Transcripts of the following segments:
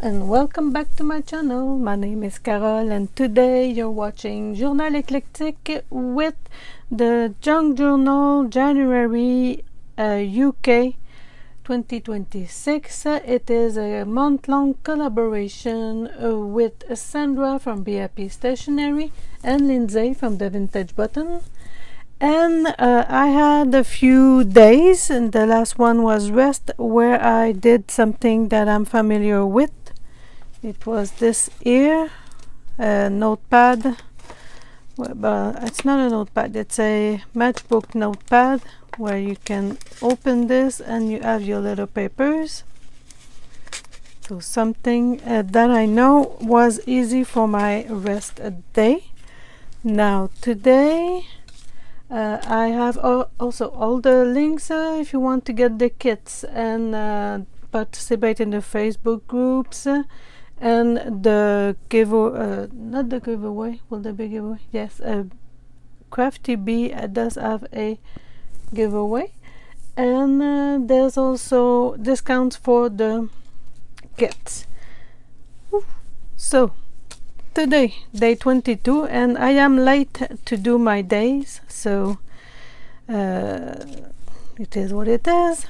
and welcome back to my channel. My name is Carol and today you're watching Journal Eclectique with the Junk Journal January UK 2026. It is a month-long collaboration with Sandra from Bee Happy Stationery and Lindsey from the Vintage Button. And I had a few days, and the last one was rest, where I did something that I'm familiar with. It was this here, a notepad. Well, it's not a notepad, it's a matchbook notepad where you can open this and you have your little papers. So something that I know was easy for my rest day. Now today I have also all the links if you want to get the kits and participate in the Facebook groups and the giveaway, not the giveaway, will there be a giveaway? Yes, Crafty Bee does have a giveaway, and there's also discounts for the kits. So today, day 22, and I am late to do my days, so it is what it is.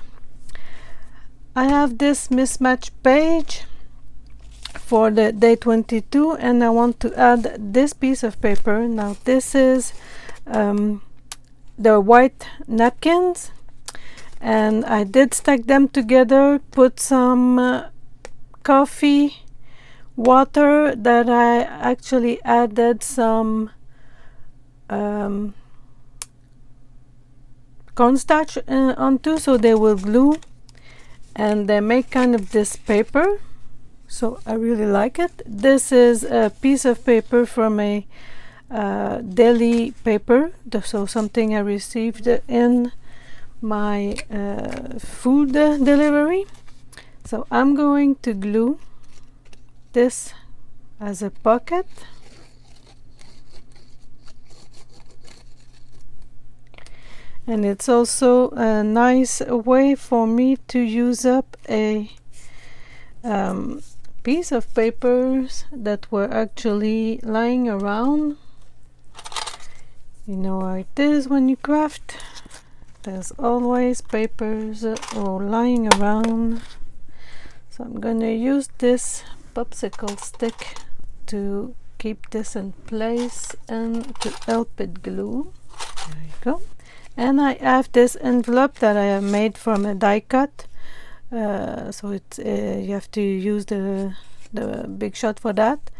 I have this mismatch page for the day 22, and I want to add this piece of paper. Now this is the white napkins, and I did stack them together, put some coffee water that I actually added some cornstarch onto, so they will glue and they make kind of this paper. So I really like it. This is a piece of paper from a daily paper, so something I received in my food delivery. So I'm going to glue this as a pocket, and it's also a nice way for me to use up a piece of papers that were actually lying around. You know how it is when you craft, there's always papers lying around. So I'm gonna use this popsicle stick to keep this in place and to help it glue. There you go. And I have this envelope that I have made from a die cut. So it's you have to use the big shot for that.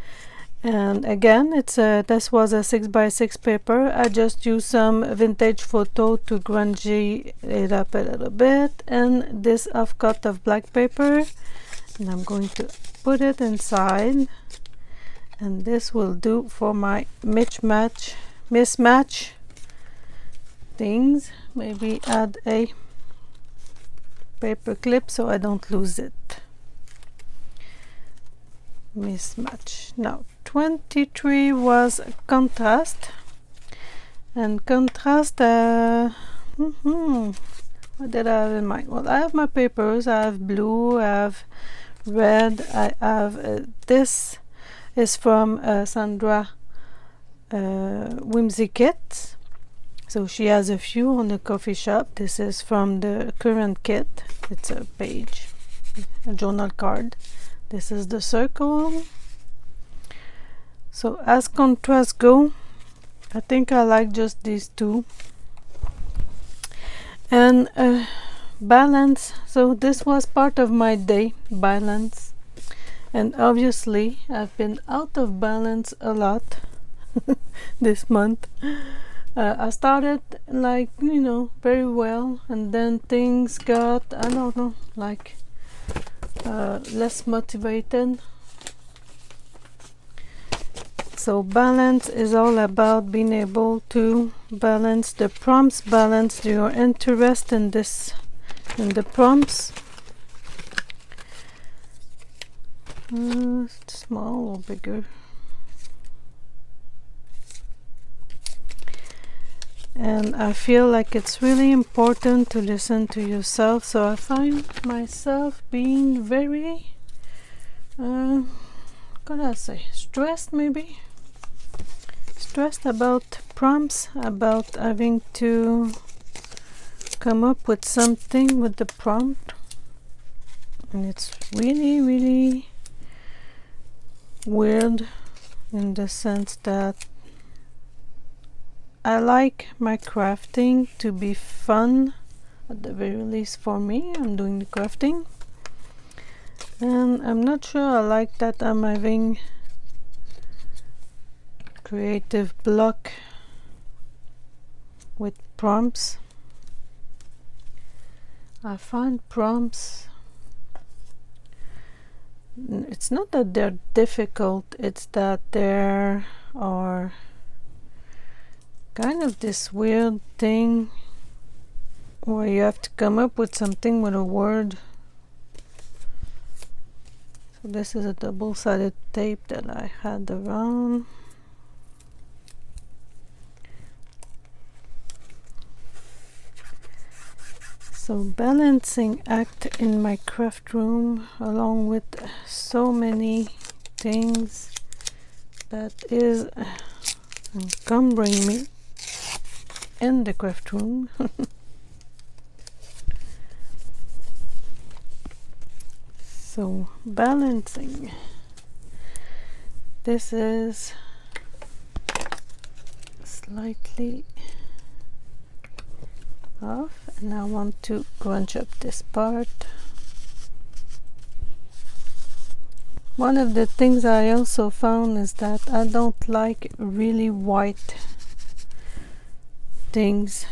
And again, it's this was a 6x6 paper. I just used some vintage photo to grungy it up a little bit, and this half cut of black paper, and I'm going to put it inside, and this will do for my mismatch things. Maybe add a paper clip so I don't lose it. Mismatch. Now 23 was contrast, and contrast what did I have in mind? Well, I have my papers. I have blue, I have red, I have this is from Sandra Whimsy Kit. So she has a few on the coffee shop. This is from the current kit. It's a page, a journal card. This is the circle. So as contrast go, I think I like just these two. And balance. So this was part of my day, balance. And obviously I've been out of balance a lot this month. I started like, you know, very well, and then things got, I don't know, like less motivated. So balance is all about being able to balance the prompts, balance your interest in this, in the prompts. Small or bigger. And I feel like it's really important to listen to yourself, so I find myself being very What could I say? Stressed, maybe? Stressed about prompts, about having to come up with something with the prompt. And it's really, really weird in the sense that I like my crafting to be fun, at the very least for me. I'm doing the crafting, and I'm not sure I like that I'm having creative block with prompts. I find prompts, it's not that they're difficult, it's that there are kind of this weird thing where you have to come up with something with a word. So this is a double-sided tape that I had around. So balancing act in my craft room, along with so many things that is encumbering me in the craft room. So balancing. This is slightly off, and I want to crunch up this part. One of the things I also found is that I don't like really white things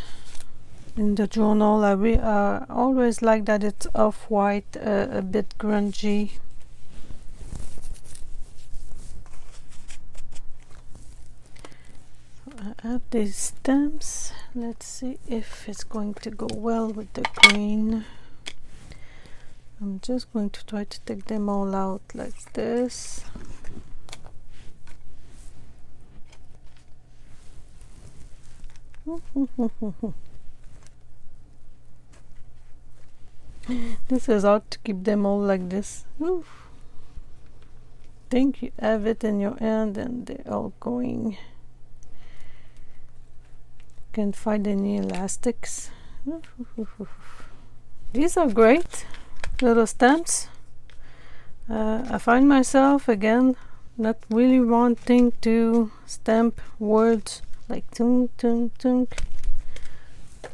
in the journal. I always like that it's off-white, a bit grungy. So I have these stamps. Let's see if it's going to go well with the green. I'm just going to try to take them all out like this. This is hard to keep them all like this. Oof. Think you have it in your hand and they're all going. Can't find any elastics. These are great little stamps. I find myself again not really wanting to stamp words like tunk tunk tunk,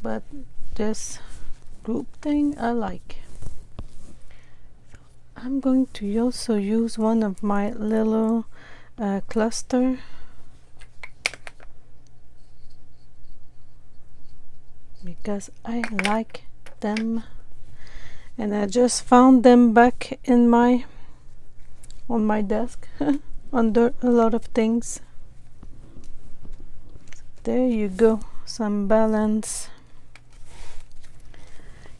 but this group thing I like. I'm going to also use one of my little cluster because I like them, and I just found them back in my on my desk under a lot of things. There you go, some balance.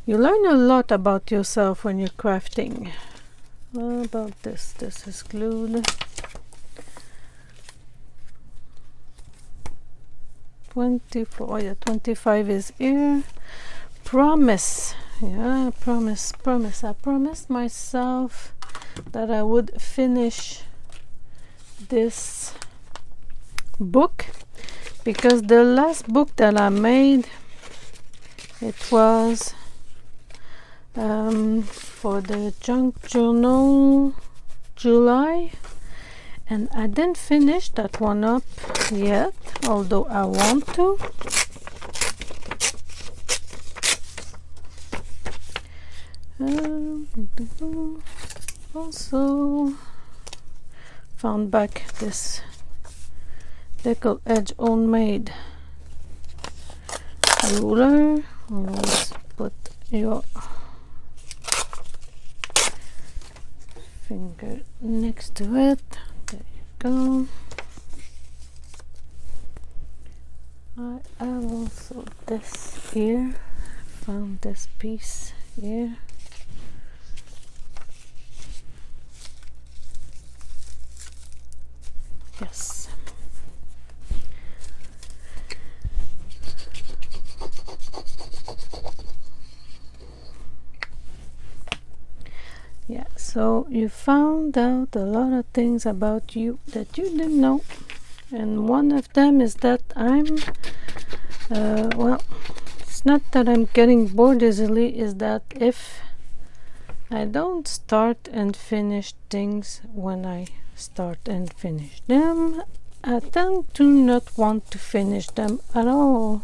You learn a lot about yourself when you're crafting. What about this? This is glued. 24, yeah, 25 is here. Promise. Yeah, promise. I promised myself that I would finish this book, because the last book that I made, it was for the junk journal July, and I didn't finish that one up yet, although I want to. Also found back this decal edge homemade ruler. Always put your finger next to it. There you go. I have also this here. Found this piece here. Yes. Yeah, So you found out a lot of things about you that you didn't know, and one of them is that I'm well, it's not that I'm getting bored easily, is that if I don't start and finish things when I start and finish them, I tend to not want to finish them at all.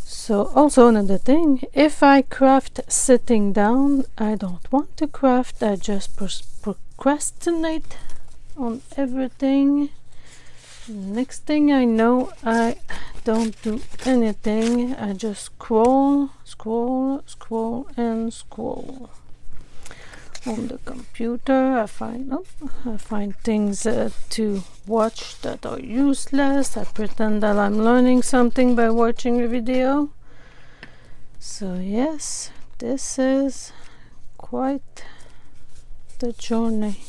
So also another thing, if I craft sitting down, I don't want to craft, I just procrastinate on everything. Next thing I know, I don't do anything, I just scroll and scroll on the computer. I find things to watch that are useless. I pretend that I'm learning something by watching a video. So yes, this is quite the journey.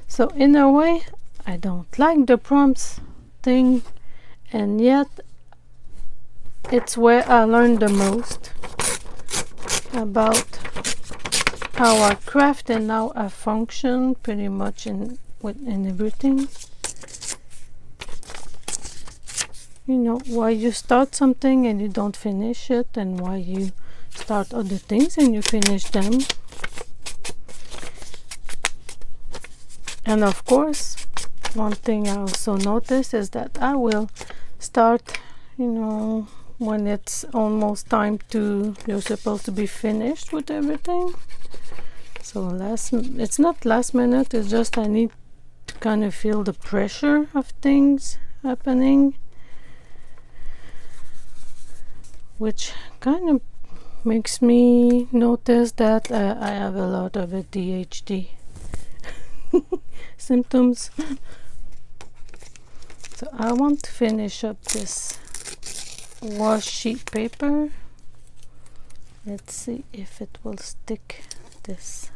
So in a way, I don't like the prompts thing, and yet it's where I learn the most about how I craft and how I function pretty much in everything. You know, why you start something and you don't finish it, and why you start other things and you finish them. And of course, one thing I also noticed is that I will start, you know, when it's almost time to, you're supposed to be finished with everything. So it's not last minute, it's just I need to kind of feel the pressure of things happening, which kind of makes me notice that I have a lot of ADHD symptoms. So I want to finish up this washi paper. Let's see if it will stick this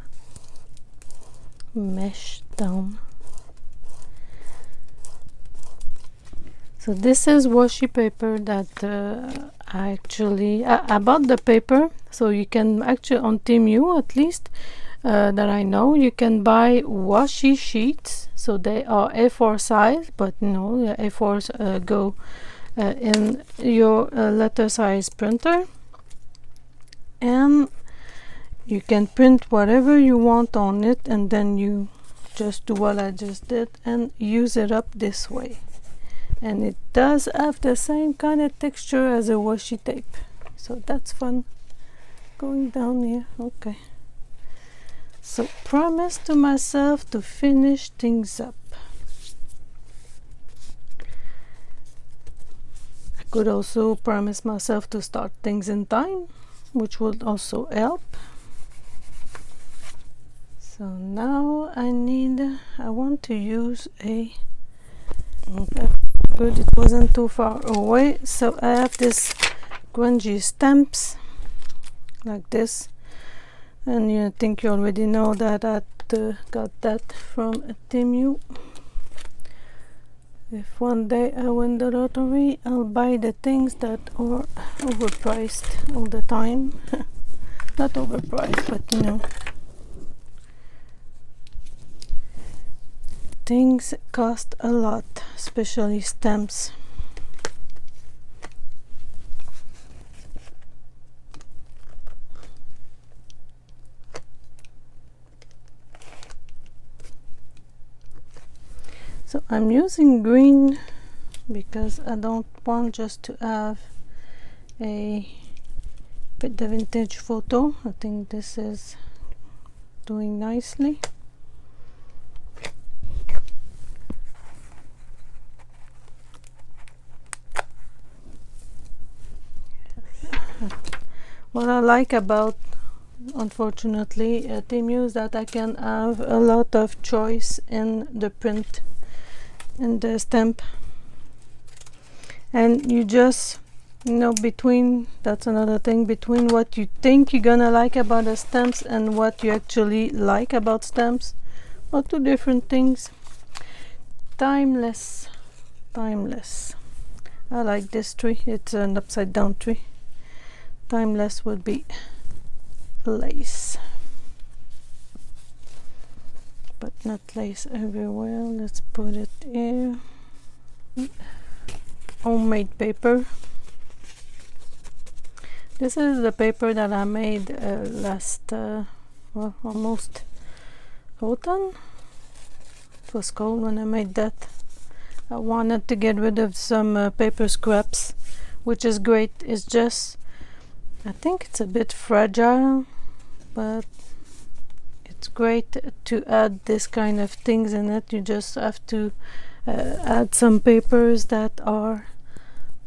mesh down. So this is washi paper that I bought the paper, so you can actually on Temu, at least that I know, you can buy washi sheets. So they are A4 size, but you know, the A4s go in your letter size printer, and you can print whatever you want on it, and then you just do what I just did and use it up this way. And it does have the same kind of texture as a washi tape, so that's fun. Going down here, okay. So promise to myself to finish things up. I could also promise myself to start things in time, which would also help. So now I want to use a, good, it wasn't too far away. So I have this grungy stamps like this, and you think you already know that I got that from Temu. If one day I win the lottery, I'll buy the things that are overpriced all the time. Not overpriced, but you know, things cost a lot, especially stamps. So I'm using green because I don't want just to have a bit of vintage photo. I think this is doing nicely. What I like about, unfortunately, Temu is that I can have a lot of choice in the print and the stamp, and you just, you know, between, that's another thing, between what you think you're gonna like about the stamps and what you actually like about stamps are two different things. Timeless. I like this tree, it's an upside down tree. Timeless would be lace. but not lace everywhere. Let's put it here. Homemade paper. This is the paper that I made last well, almost autumn. It was cold when I made that. I wanted to get rid of some paper scraps, which is great. It's just, I think it's a bit fragile, but it's great to add this kind of things in it. You just have to add some papers that are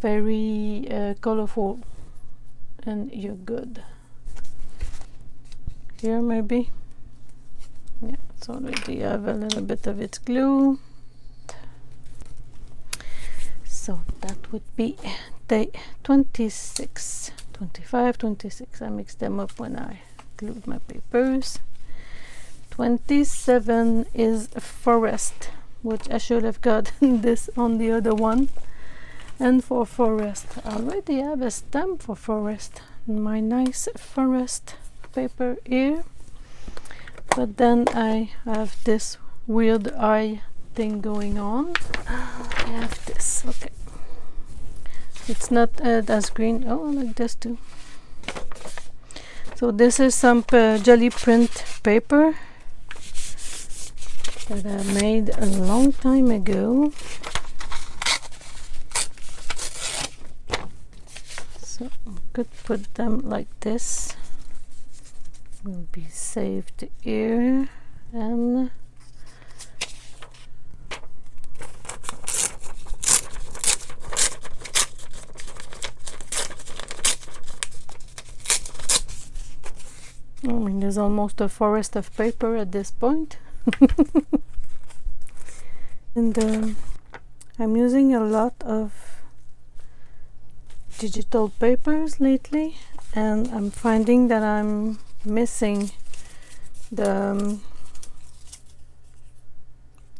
very colorful, and you're good. Here maybe, yeah, it's already have a little bit of its glue. So that would be day 26, 25, 26. I mixed them up when I glued my papers. 27 is forest, which I should have gotten this on the other one. And for forest, I already have a stamp for forest, my nice forest paper here. But then I have this weird eye thing going on. I have this, okay. It's not as green. Oh, I like this too. So this is some jelly print paper that I made a long time ago. So I could put them like this. Will be saved here, and I mean, there's almost a forest of paper at this point. And I'm using a lot of digital papers lately, and I'm finding that I'm missing the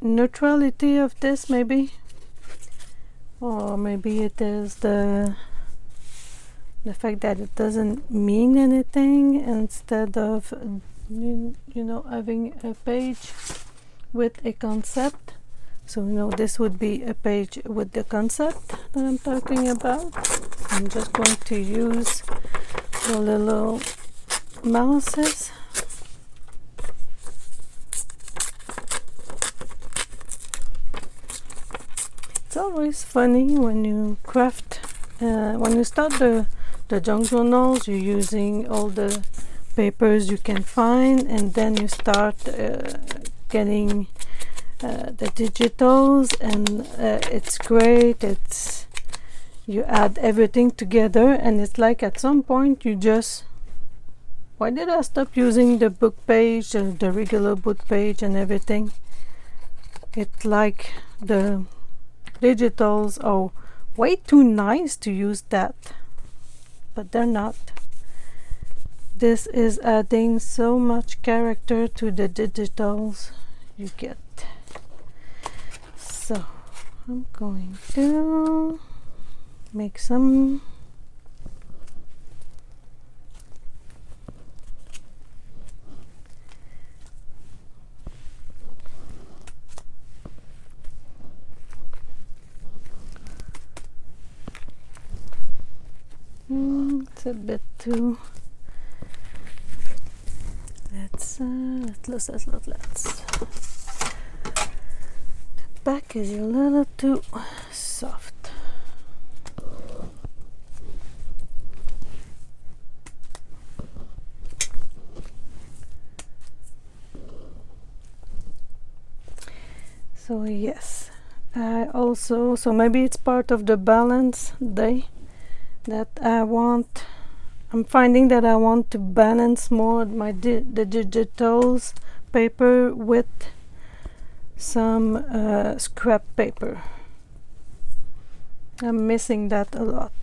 neutrality of this, maybe, or maybe it is the fact that it doesn't mean anything, instead of you know, having a page with a concept. So this would be a page with the concept that I'm talking about. I'm just going to use the little mouses. It's always funny when you craft, when you start the junk journals, you're using all the papers you can find, and then you start getting the digitals, and it's great. You add everything together, and it's like at some point you just, why did I stop using the book page, the regular book page and everything? It's like the digitals are way too nice to use that, but they're not. This is adding so much character to the digitals you get. So I'm going to make some it's a bit too, let's the back is a little too soft. So yes, I also, so maybe it's part of the balance day that I'm finding that I want to balance more the digitals paper with some scrap paper. I'm missing that a lot.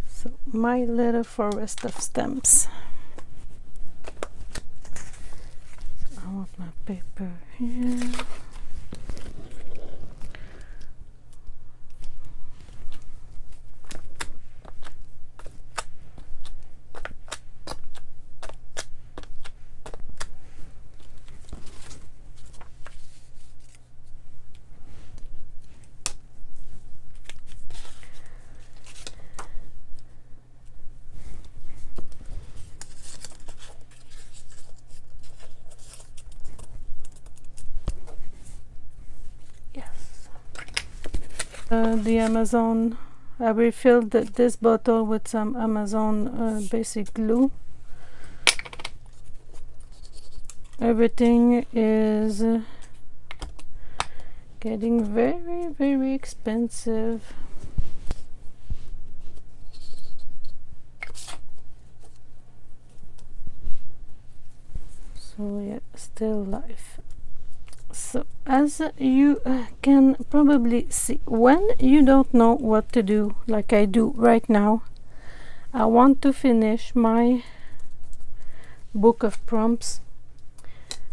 So my little forest of stamps. So I want my paper here. the Amazon. I refilled this bottle with some Amazon basic glue. Everything is getting very, very expensive. So yeah, still life. So as you can probably see, when you don't know what to do, like I do right now, I want to finish my book of prompts,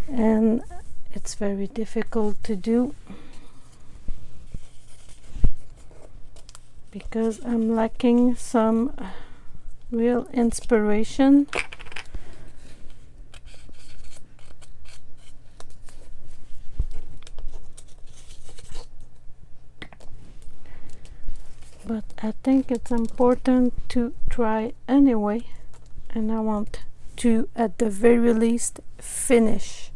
and it's very difficult to do because I'm lacking some real inspiration. But I think it's important to try anyway, and I want to, at the very least, finish.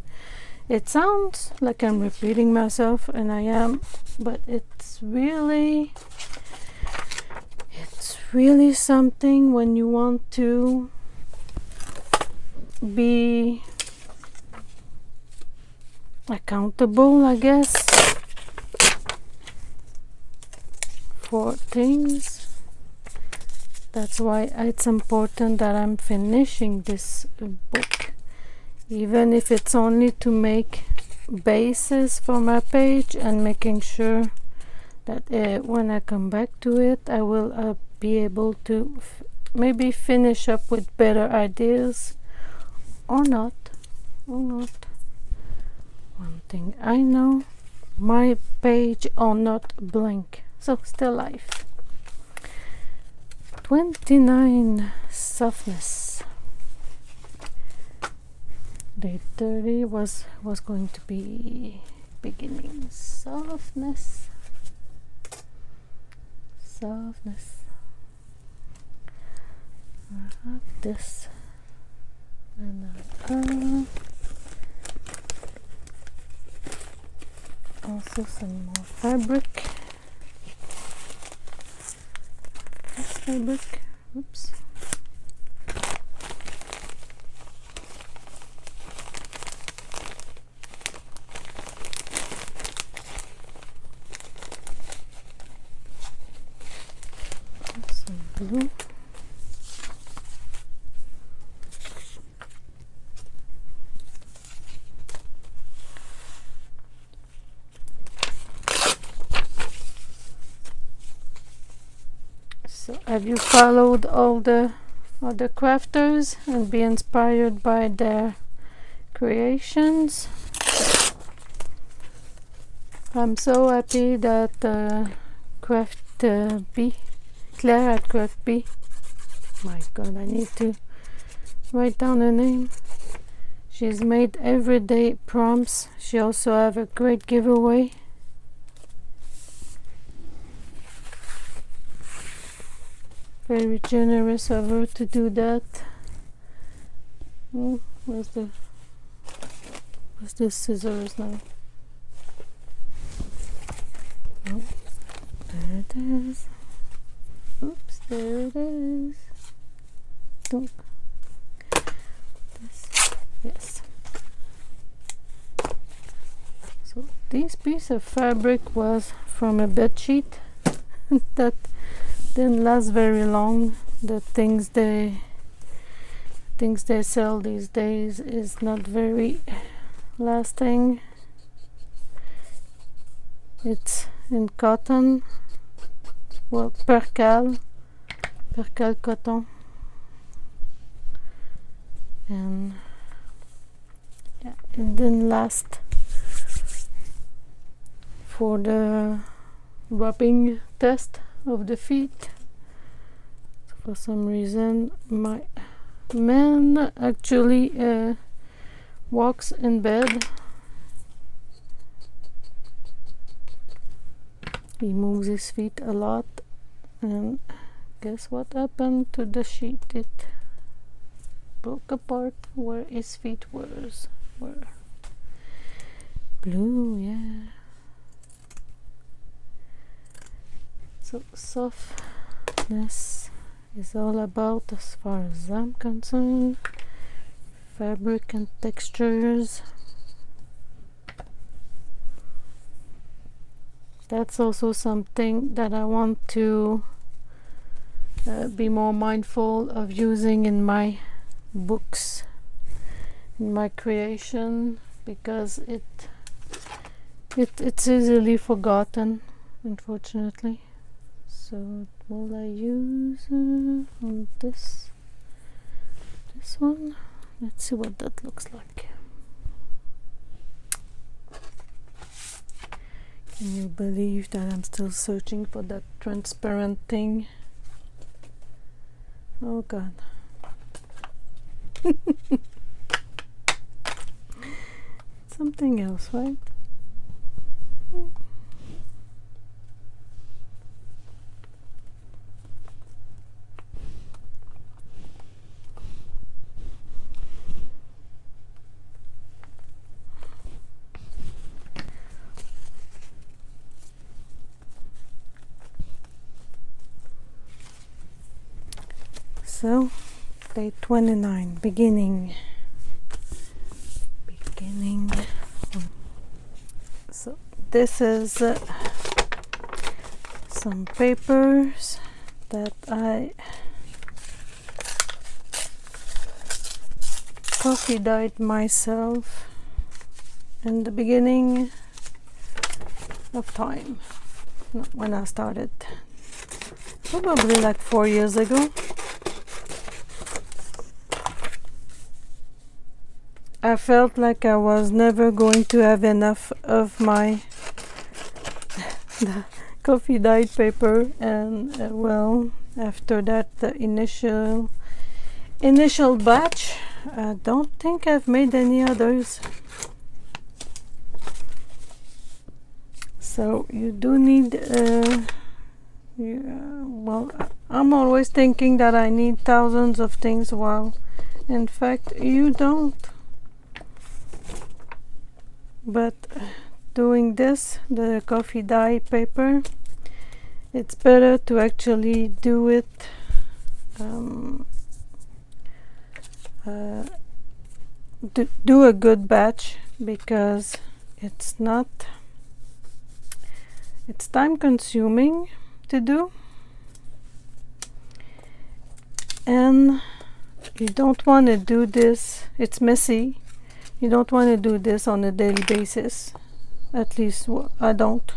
It sounds like I'm repeating myself, and I am, but it's really something when you want to be accountable, I guess, for things. That's why it's important that I'm finishing this book, even if it's only to make bases for my page and making sure that when I come back to it, I will be able to maybe finish up with better ideas, or not. One thing I know, my page are not blank. So still life. 29 softness. Day 30 was going to be beginning softness. I have this, and also some more fabric. Oops. Some blue. So have you followed all the other crafters and be inspired by their creations? I'm so happy that Claire at Craft Bee, my god, I need to write down her name. She's made everyday prompts. She also have a great giveaway. Very generous of her to do that. Oh, where's the scissors now? Oh, there it is. Oops, there it is. Look. Yes. So this piece of fabric was from a bed sheet that didn't last very long. The things they sell these days is not very lasting. It's in cotton, well, percale cotton, and yeah, it didn't last for the rubbing test of the feet. For some reason my man actually walks in bed. He moves his feet a lot, and guess what happened to the sheet? It broke apart where his feet were. Blue, yeah. So softness is all about, as far as I'm concerned, fabric and textures. That's also something that I want to be more mindful of using in my books, in my creation, because it's easily forgotten, unfortunately. So what will I use on this one? Let's see what that looks like. Can you believe that I'm still searching for that transparent thing? Oh God. Something else, right? So, day 29, beginning. So this is some papers that I coffee dyed myself in the beginning of time, when I started, probably like 4 years ago. I felt like I was never going to have enough of my the coffee dyed paper, and well, after that initial batch, I don't think I've made any others. So you do need well, I'm always thinking that I need thousands of things, while in fact you don't. But doing this, the coffee dye paper, it's better to actually do it do a good batch, because it's time consuming to do, and you don't want to do this, it's messy. You don't want to do this on a daily basis. At least I don't.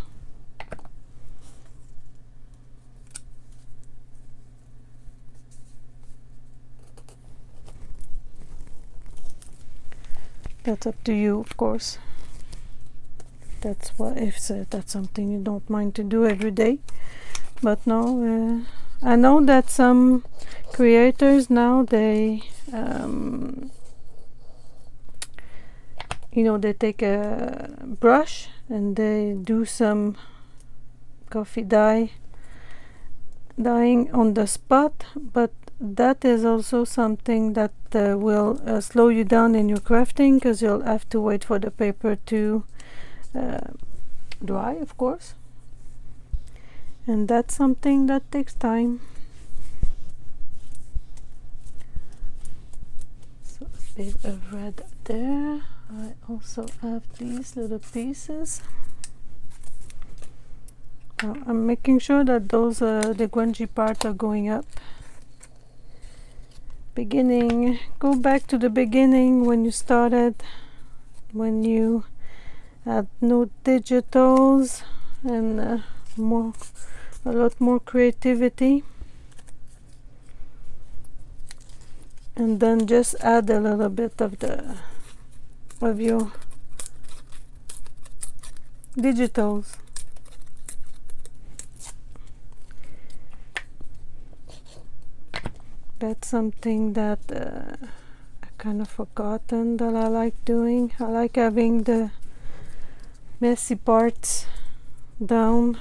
That's up to you, of course. That's what, if that's something you don't mind to do every day. But no, I know that some creators now, they they take a brush and they do some coffee dyeing on the spot, but that is also something that will slow you down in your crafting, because you'll have to wait for the paper to dry, of course, and that's something that takes time. So a bit of red there. I also have these little pieces. I'm making sure that those the grungy parts are going up. Beginning, go back to the beginning, when you started, when you had no digitals and a lot more creativity, and then just add a little bit of your digitals. That's something that I kind of forgotten that I like doing. I like having the messy parts down.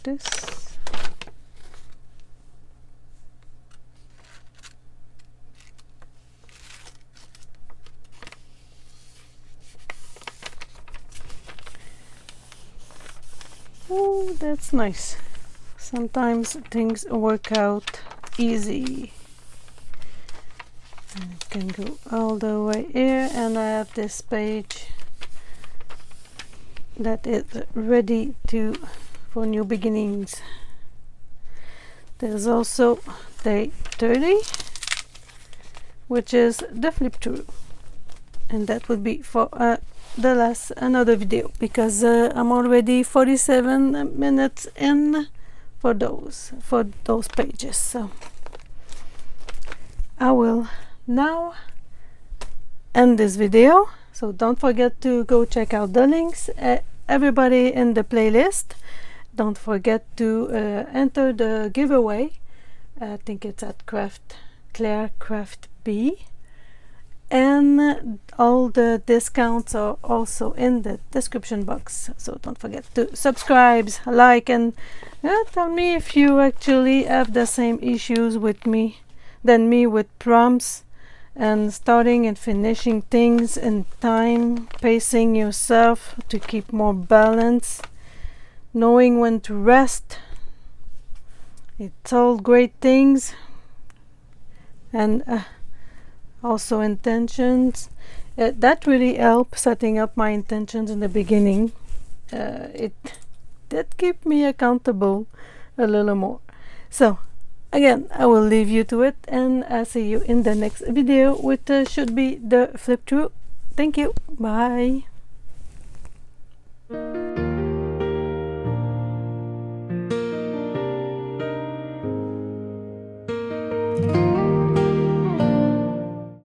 this. Oh, that's nice. Sometimes things work out easy. And it can go all the way here, and I have this page that is ready for new beginnings. There's also day 30, which is the flip through, and that would be for another video, because I'm already 47 minutes in for those pages. So I will now end this video. So don't forget to go check out the links, everybody in the playlist. Don't forget to enter the giveaway. I think it's at Claire Craft Bee, and all the discounts are also in the description box. So don't forget to subscribe, like, and tell me if you actually have the same issues with me with prompts and starting and finishing things in time, pacing yourself to keep more balance, knowing when to rest. It's all great things. And also intentions. That really helps, setting up my intentions in the beginning. It did keep me accountable a little more. So again, I will leave you to it, and I'll see you in the next video, which should be the flip through. Thank you. Bye.